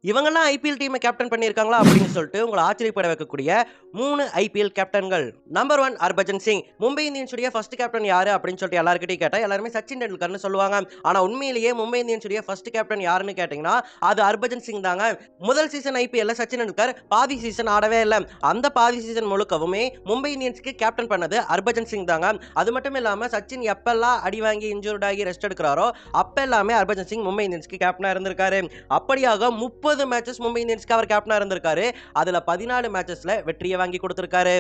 இவங்கலாம் ஐபிஎல் டீமை கேப்டன் பண்ணியிருக்காங்களா அப்படின்னு சொல்லிட்டு உங்களை ஆச்சரியப்பட வைக்கக்கூடிய 3 ஐபிஎல் கேப்டன்கள். நம்பர் 1 ஹர்பஜன் சிங். மும்பை இந்தியன்ஸுடைய ஃபர்ஸ்ட் கேப்டன் யாரு அப்படின்னு சொல்லிட்டு எல்லார்கிட்டயும் கேட்டா எல்லாருமே சச்சின் டெண்டுல்கர்னு சொல்லுவாங்க. ஆனா உண்மையிலேயே மும்பை இந்தியன்ஸுடைய ஃபர்ஸ்ட் கேப்டன் யாருன்னு கேட்டீங்கன்னா அது ஹர்பஜன் சிங் தாங்க. முதல் சீசன் ஐபிஎல்ல சச்சின் டெண்டுல்கர் பாதி சீசன் ஆடவே இல்லை. அந்த பாதி சீசன் முழுக்கவுமே மும்பை இந்தியன்ஸ்க்கு கேப்டன் பண்ணது ஹர்பஜன் சிங் தாங்க. அது மட்டும் இல்லாம சச்சின் எப்பெல்லாம் அடி வாங்கி இன்ஜூர்ட் ஆகி ரெஸ்ட் எடுக்கிறாரோ அப்ப எல்லாமே ஹர்பஜன் சிங் மும்பை இந்தியன்ஸ்க்கு கேப்டனா இருந்திருக்காரு. அப்படியாக 30 மேட்சஸ் மும்பை இந்தியன்ஸ்க்கு அவர் கேப்டனா இருந்திருக்காரு. அதுல 14 மேட்சஸ்ல வெற்றியை வாங்கி கொடுத்திருக்காரு.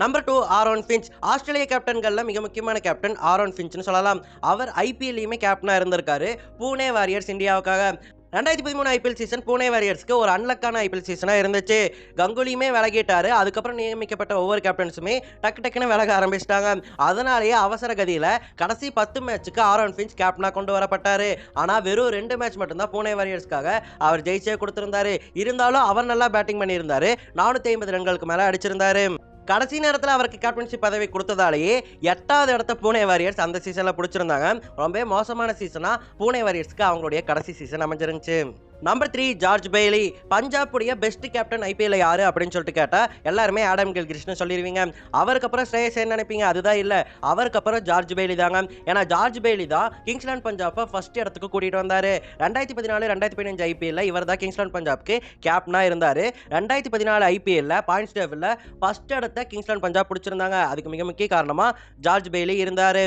Number 2 Aaron Finch. ஆஸ்திரேலிய கேப்டன்கள்ல மிக முக்கியமான கேப்டன் ஆரோன் ஃபின்ச்னு சொல்லலாம். அவர் ஐபிஎல்லையுமே கேப்டனா இருந்திருக்காரு புனே வாரியர்ஸ் இந்தியாவுக்காக. 2013 ஐபிஎல் சீசன் புனே வாரியர்ஸ்க்கு ஒரு அன்லக்கான ஐபிஎல் சீசனா இருந்துச்சு. கங்குலியுமே விலகிட்டாரு. அதுக்கப்புறம் நியமிக்கப்பட்ட ஒவ்வொரு கேப்டன்ஸுமே டக்குன்னு விலக ஆரம்பிச்சிட்டாங்க. அதனாலேயே அவசர கதியில கடைசி 10 மேட்சுக்கு ஆரோன் ஃபின்ச் கேப்டனா கொண்டு வரப்பட்டாரு. ஆனா வெறும் 2 மேட்ச் மட்டும்தான் புனே வாரியர்ஸ்க்காக அவர் ஜெயிச்சே கொடுத்திருந்தாரு. இருந்தாலும் அவர் நல்லா பேட்டிங் பண்ணியிருந்தாரு. 450 ரன்களுக்கு மேல அடிச்சிருந்தாரு. கடைசி நேரத்தில் அவருக்கு கேப்டன்ஷிப் பதவி கொடுத்ததாலேயே 8வது இடத்த புனே வாரியர்ஸ் அந்த சீசன்ல பிடிச்சிருந்தாங்க. ரொம்ப மோசமான சீசனா புனே வாரியர்ஸ்க்கு அவங்களுடைய கடைசி சீசன் அமைஞ்சிருந்துச்சு. Number 3 George Bailey. பஞ்சாபுடைய பெஸ்ட் கேப்டன் ஐபிஎல் யாரு அப்படின்னு சொல்லிட்டு கேட்டா எல்லாருமே ஆடம் கில்கிறிஸ்ட்னு சொல்லிடுவீங்க. அவருக்கு அப்புறம் ஸ்ரேயஸ் ஐயர் நினைப்பீங்க. அதுதான் இல்ல, அவருக்கு அப்புறம் ஜார்ஜ் பெய்லி தாங்க. ஏன்னா ஜார்ஜ் பெய்லி தான் கிங்ஸ்லாந்து பஞ்சாபை ஃபர்ஸ்ட் இடத்துக்கு கூட்டிட்டு வந்தாரு. 2014 2015 ஐபிஎல்ல இவர் தான் கிங்ஸ்லாந்து பஞ்சாப்க்கு கேப்டனா இருந்தாரு. 2014 ஐபிஎல்ல பாயிண்ட்ஸ் டேபிள்ல ஃபர்ஸ்ட் இடத்த கிங்ஸ்லாந்து பஞ்சாப் பிடிச்சிருந்தாங்க. அதுக்கு மிக முக்கிய காரணமா ஜார்ஜ் பெய்லி இருந்தாரு.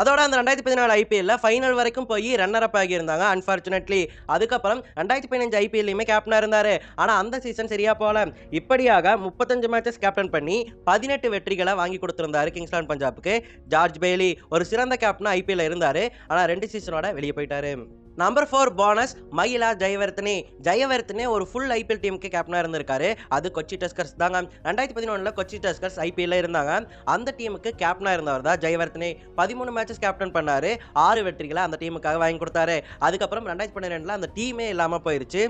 அதோட அந்த 2014 ஐபிஎல்ல ஃபைனல் வரைக்கும் போய் ரன்னர் அப் ஆகியிருந்தாங்க அன்பார்ச்சுனேட்லி. அதுக்கப்புறம் 2015 ஐபிஎல்லையுமே கேப்டனா இருந்தாரு. ஆனா அந்த சீசன் சரியா போல. இப்படியாக 35 மேட்சஸ் கேப்டன் பண்ணி 18 வெற்றிகளை வாங்கி கொடுத்திருந்தாரு கிங்ஸ்லாந்து பஞ்சாப்க்கு ஜார்ஜ் பெய்லி. ஒரு சிறந்த கேப்டனா ஐபிஎல்ல இருந்தாரு. ஆனா 2 சீசனோட வெளியே போயிட்டாரு. நம்பர் 4 போனஸ் மகிலா ஜெயவர்தனே. ஜெயவர்தனே ஒரு ஃபுல் ஐபிஎல் டீமுக்கு கேப்டனா இருந்திருக்காரு. அது கொச்சி டஸ்கர்ஸ் தாங்க. 2011ல கொச்சி டஸ்கர்ஸ் ஐபிஎல்ல இருந்தாங்க. அந்த டீமுக்கு கேப்டனா இருந்தவர் தான் ஜெயவர்தனே. 13 மேட்சஸ் கேப்டன் பண்ணாரு. 6 வெற்றிகளை அந்த டீமுக்காக வாங்கி கொடுத்தாரு. அதுக்கப்புறம் 2012ல அந்த டீமே இல்லாம போயிருச்சு.